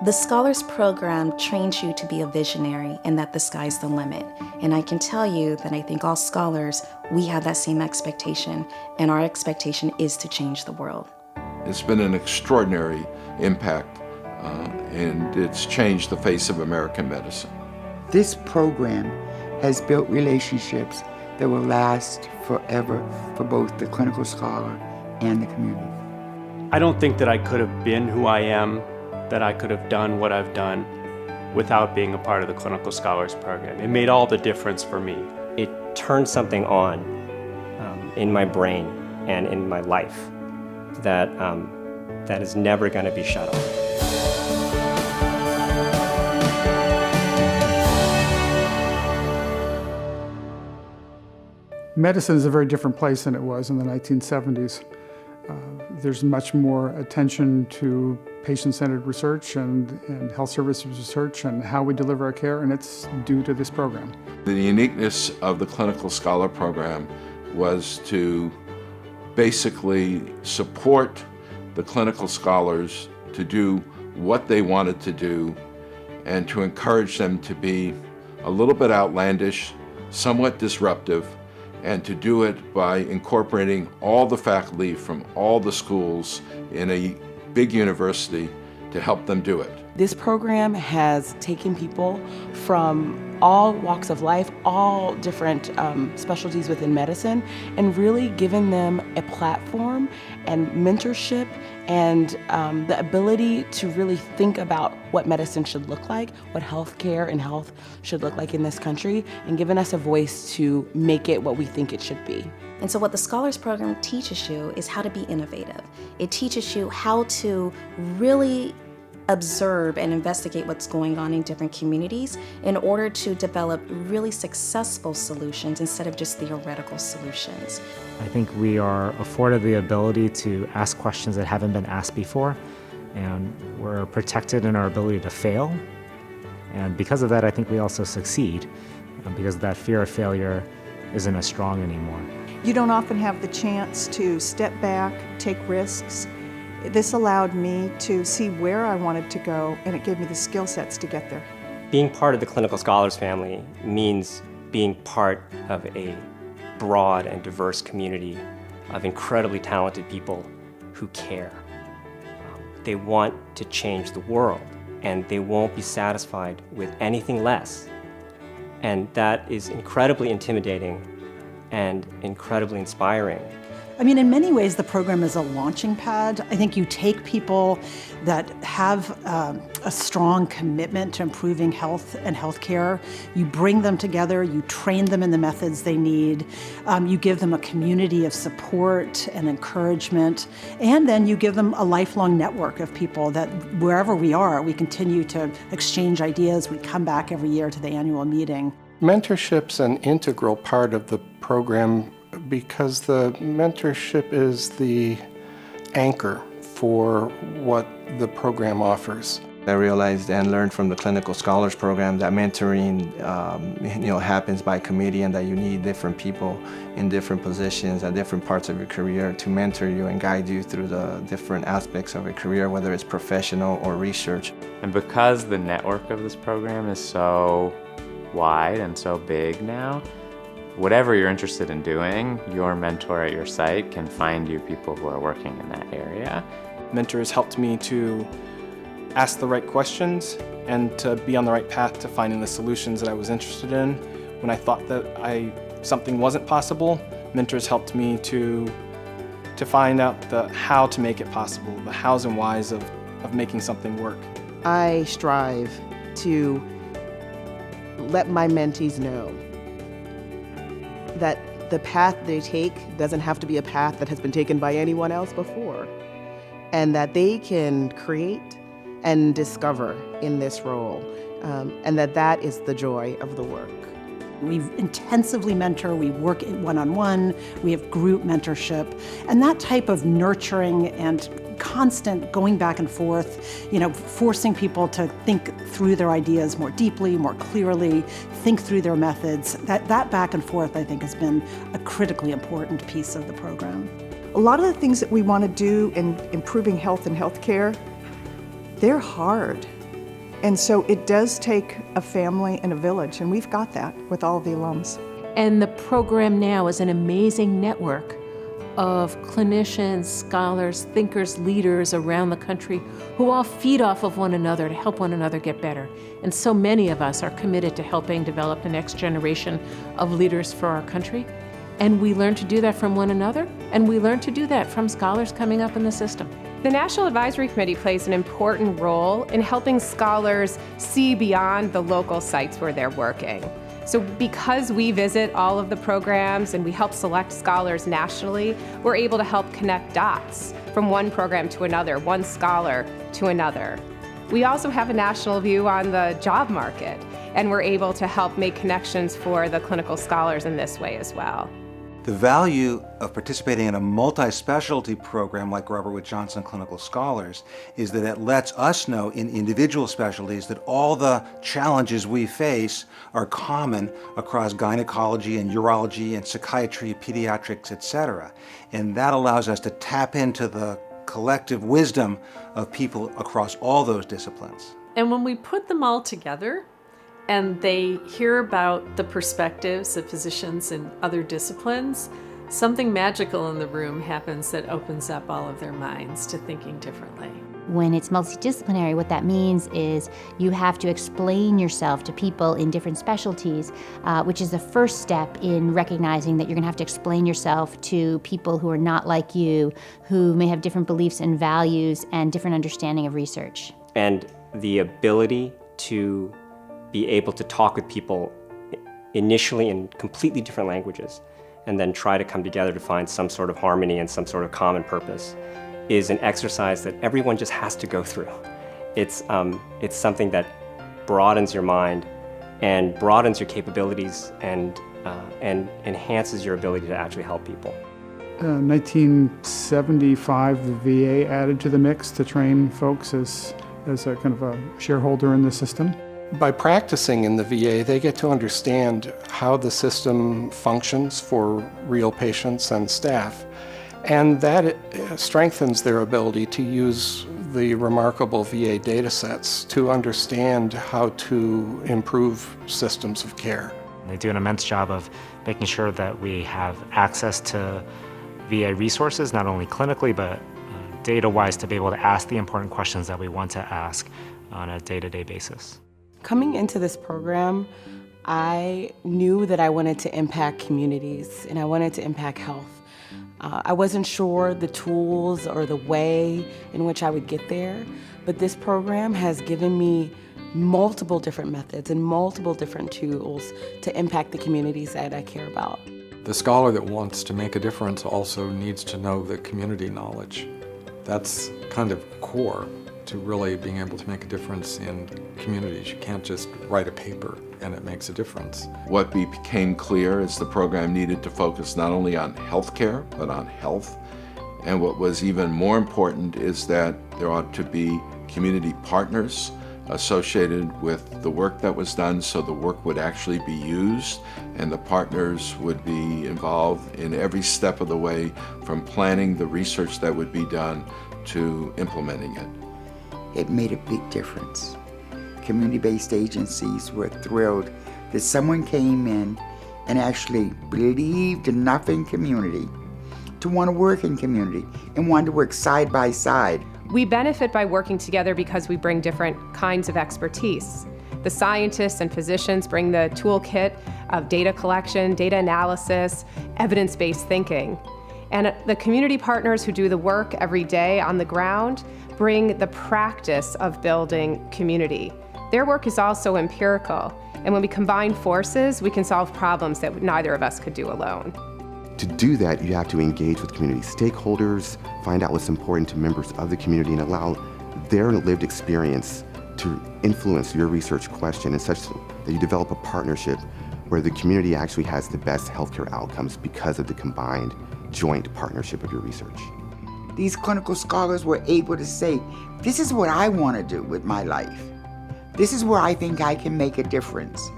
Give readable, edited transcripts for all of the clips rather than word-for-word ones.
The Scholars Program trains you to be a visionary and that the sky's the limit. And I can tell you that I think all scholars, we have that same expectation, and our expectation is to change the world. It's been an extraordinary impact, and it's changed the face of American medicine. This program has built relationships that will last forever for both the clinical scholar and the community. I don't think that I could have been who I am, that I could have done what I've done without being a part of the Clinical Scholars Program. It made all the difference for me. It turned something on in my brain and in my life that is never going to be shut off. Medicine is a very different place than it was in the 1970s. There's much more attention to patient-centered research and health services research and how we deliver our care, and it's due to this program. The uniqueness of the Clinical Scholar Program was to basically support the clinical scholars to do what they wanted to do and to encourage them to be a little bit outlandish, somewhat disruptive, and to do it by incorporating all the faculty from all the schools in a big university to help them do it. This program has taken people from all walks of life, all different specialties within medicine, and really given them a platform and mentorship and the ability to really think about what medicine should look like, what healthcare and health should look like in this country, and given us a voice to make it what we think it should be. And so what the Scholars Program teaches you is how to be innovative. It teaches you how to really observe and investigate what's going on in different communities in order to develop really successful solutions instead of just theoretical solutions. I think we are afforded the ability to ask questions that haven't been asked before, and we're protected in our ability to fail. And because of that, I think we also succeed, because that fear of failure isn't as strong anymore. You don't often have the chance to step back, take risks. This allowed me to see where I wanted to go, and it gave me the skill sets to get there. Being part of the Clinical Scholars family means being part of a broad and diverse community of incredibly talented people who care. They want to change the world, and they won't be satisfied with anything less. And that is incredibly intimidating and incredibly inspiring. I mean, in many ways, the program is a launching pad. I think you take people that have a strong commitment to improving health and healthcare. You bring them together, you train them in the methods they need, you give them a community of support and encouragement, and then you give them a lifelong network of people that wherever we are, we continue to exchange ideas. We come back every year to the annual meeting. Mentorship's an integral part of the program because the mentorship is the anchor for what the program offers. I realized and learned from the Clinical Scholars Program that mentoring happens by committee, and that you need different people in different positions at different parts of your career to mentor you and guide you through the different aspects of your career, whether it's professional or research. And because the network of this program is so wide and so big now, whatever you're interested in doing, your mentor at your site can find you people who are working in that area. Mentors helped me to ask the right questions and to be on the right path to finding the solutions that I was interested in. When I thought that something wasn't possible, mentors helped me to find out the how to make it possible, the hows and whys of making something work. I strive to let my mentees know that the path they take doesn't have to be a path that has been taken by anyone else before, and that they can create and discover in this role, and that is the joy of the work. We intensively mentor, we work one-on-one, we have group mentorship, and that type of nurturing and constant going back and forth, forcing people to think through their ideas more deeply, more clearly, think through their methods, that back and forth, I think, has been a critically important piece of the program. A lot of the things that we want to do in improving health and healthcare, they're hard. And so it does take a family and a village, and we've got that with all of the alums. And the program now is an amazing network of clinicians, scholars, thinkers, leaders around the country who all feed off of one another to help one another get better. And so many of us are committed to helping develop the next generation of leaders for our country. And we learn to do that from one another, and we learn to do that from scholars coming up in the system. The National Advisory Committee plays an important role in helping scholars see beyond the local sites where they're working. So because we visit all of the programs and we help select scholars nationally, we're able to help connect dots from one program to another, one scholar to another. We also have a national view on the job market, and we're able to help make connections for the clinical scholars in this way as well. The value of participating in a multi-specialty program like Robert Wood Johnson Clinical Scholars is that it lets us know in individual specialties that all the challenges we face are common across gynecology and urology and psychiatry, pediatrics, etc. And that allows us to tap into the collective wisdom of people across all those disciplines. And when we put them all together, and they hear about the perspectives of physicians in other disciplines, something magical in the room happens that opens up all of their minds to thinking differently. When it's multidisciplinary, what that means is you have to explain yourself to people in different specialties, which is the first step in recognizing that you're going to have to explain yourself to people who are not like you, who may have different beliefs and values and different understanding of research. And the ability to be able to talk with people initially in completely different languages and then try to come together to find some sort of harmony and some sort of common purpose is an exercise that everyone just has to go through. It's something that broadens your mind and broadens your capabilities and enhances your ability to actually help people. 1975, the VA added to the mix to train folks as a kind of a shareholder in the system. By practicing in the VA, they get to understand how the system functions for real patients and staff, and that strengthens their ability to use the remarkable VA data sets to understand how to improve systems of care. They do an immense job of making sure that we have access to VA resources, not only clinically, but data-wise, to be able to ask the important questions that we want to ask on a day-to-day basis. Coming into this program, I knew that I wanted to impact communities and I wanted to impact health. I wasn't sure the tools or the way in which I would get there, but this program has given me multiple different methods and multiple different tools to impact the communities that I care about. The scholar that wants to make a difference also needs to know the community knowledge. That's kind of core to really being able to make a difference in communities. You can't just write a paper and it makes a difference. What became clear is the program needed to focus not only on healthcare, but on health. And what was even more important is that there ought to be community partners associated with the work that was done, so the work would actually be used and the partners would be involved in every step of the way, from planning the research that would be done to implementing it. It made a big difference. Community-based agencies were thrilled that someone came in and actually believed enough in community to want to work in community and wanted to work side by side. We benefit by working together because we bring different kinds of expertise. The scientists and physicians bring the toolkit of data collection, data analysis, evidence-based thinking. And the community partners who do the work every day on the ground bring the practice of building community. Their work is also empirical, and when we combine forces, we can solve problems that neither of us could do alone. To do that, you have to engage with community stakeholders, find out what's important to members of the community, and allow their lived experience to influence your research question in such that you develop a partnership where the community actually has the best healthcare outcomes because of the combined joint partnership of your research. These clinical scholars were able to say, this is what I want to do with my life. This is where I think I can make a difference.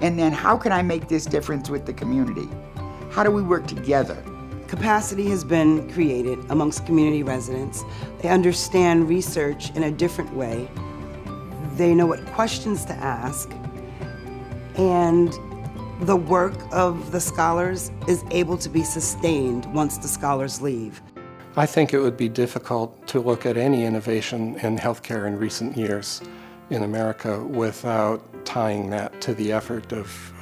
And then how can I make this difference with the community? How do we work together? Capacity has been created amongst community residents. They understand research in a different way. They know what questions to ask, and the work of the scholars is able to be sustained once the scholars leave. I think it would be difficult to look at any innovation in healthcare in recent years in America without tying that to the effort of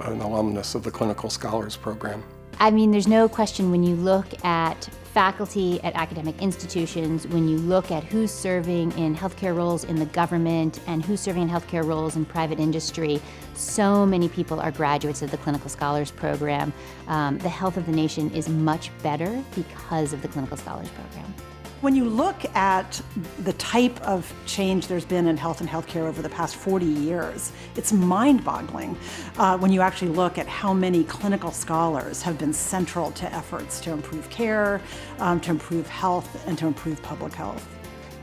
an alumnus of the Clinical Scholars Program. I mean, there's no question when you look at faculty at academic institutions, when you look at who's serving in healthcare roles in the government and who's serving in healthcare roles in private industry, so many people are graduates of the Clinical Scholars Program. The health of the nation is much better because of the Clinical Scholars Program. When you look at the type of change there's been in health and healthcare over the past 40 years, it's mind-boggling when you actually look at how many clinical scholars have been central to efforts to improve care, to improve health, and to improve public health.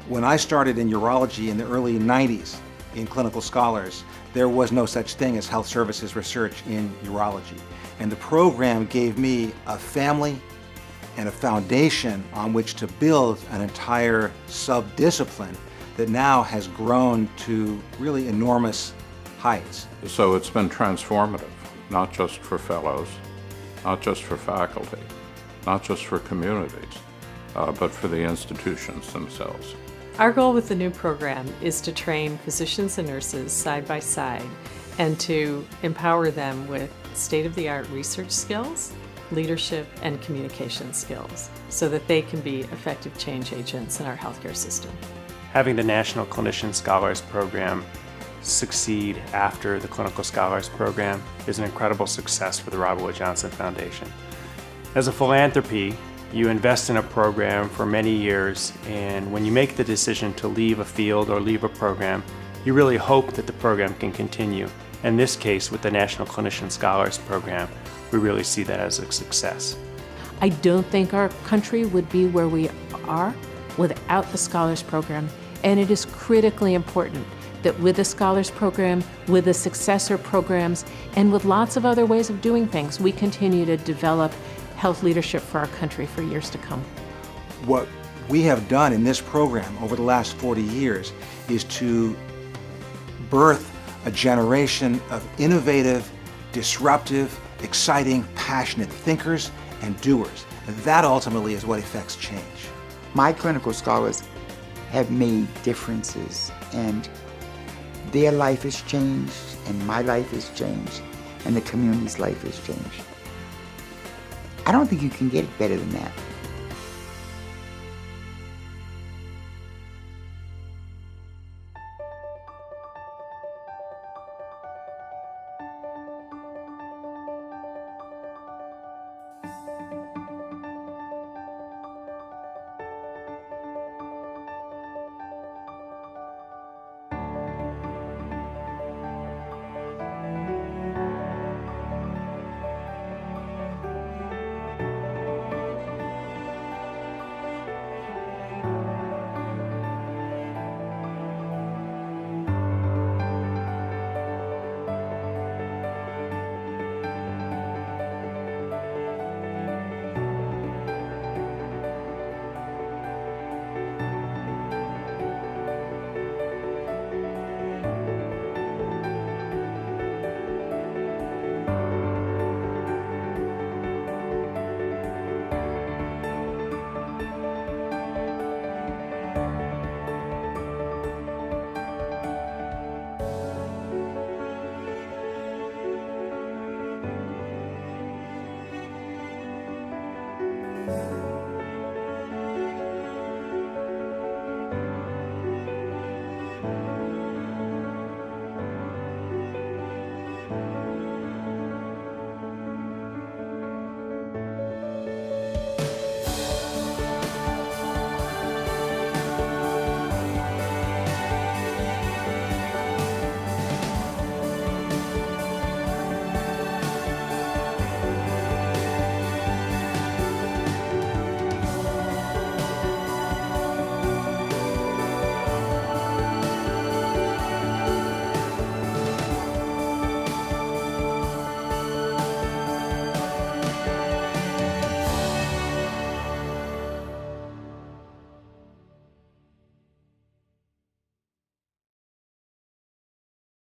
When I started in urology in the early 90s in Clinical Scholars, there was no such thing as health services research in urology. And the program gave me a family and a foundation on which to build an entire sub-discipline that now has grown to really enormous heights. So it's been transformative, not just for fellows, not just for faculty, not just for communities, but for the institutions themselves. Our goal with the new program is to train physicians and nurses side by side and to empower them with state-of-the-art research skills, leadership, and communication skills so that they can be effective change agents in our healthcare system. Having the National Clinician Scholars Program succeed after the Clinical Scholars Program is an incredible success for the Robert Wood Johnson Foundation. As a philanthropy, you invest in a program for many years, and when you make the decision to leave a field or leave a program, you really hope that the program can continue. In this case, with the National Clinician Scholars Program, we really see that as a success. I don't think our country would be where we are without the Scholars Program, and it is critically important that with the Scholars Program, with the successor programs, and with lots of other ways of doing things, we continue to develop health leadership for our country for years to come. What we have done in this program over the last 40 years is to birth a generation of innovative, disruptive, exciting, passionate thinkers and doers. And that ultimately is what affects change. My clinical scholars have made differences, and their life has changed, and my life has changed, and the community's life has changed. I don't think you can get it better than that.